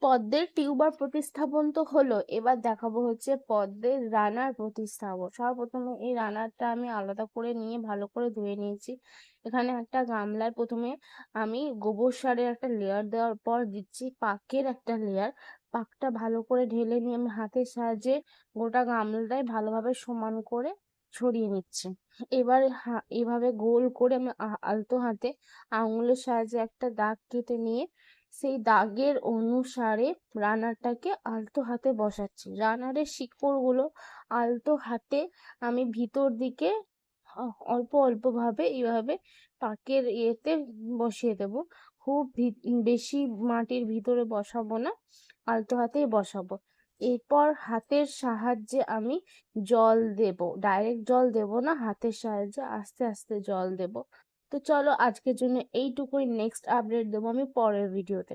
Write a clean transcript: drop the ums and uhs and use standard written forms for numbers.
পদ্মের টিউবার প্রতিস্থাপন তো হলো, এবার দেখাবো হচ্ছে পদ্মের রানার প্রতিস্থাপন। সর্বপ্রথমে এই রানারটা আমি আলাদা করে নিয়ে ভালো করে ধুয়ে নিয়েছি। এখানে একটা গামলায় প্রথমে আমি গোবর সারের একটা লেয়ার দেওয়ার পর দিচ্ছি পাকের একটা লেয়ার। পাকটা ভালো করে ঢেলে নিয়ে আমি হাতের সাহায্যে গোটা গামলাটায় ভালোভাবে সমান করে ছড়িয়ে নিচ্ছি। এবার এভাবে গোল করে আমি আলতো হাতে আঙুলের সাহায্যে একটা দাগ কেটে নিয়ে সেই দাগের অনুসারে রানারটাকে আলতো হাতে বসাচ্ছি। রানারের শিকড়গুলো আলতো হাতে আমি ভিতর দিকে অল্প অল্প ভাবে এইভাবে তাকের ইয়েতে বসিয়ে দেব। খুব বেশি মাটির ভিতরে বসাবো না, আলতো হাতেই বসাবো। এরপর হাতের সাহায্যে আমি জল দেব, ডাইরেক্ট জল দেব না, হাতের সাহায্যে আস্তে আস্তে জল দেব। তো চলো আজকের জন্য এইটুকুই, নেক্সট আপডেট দেবো আমি পরের ভিডিওতে।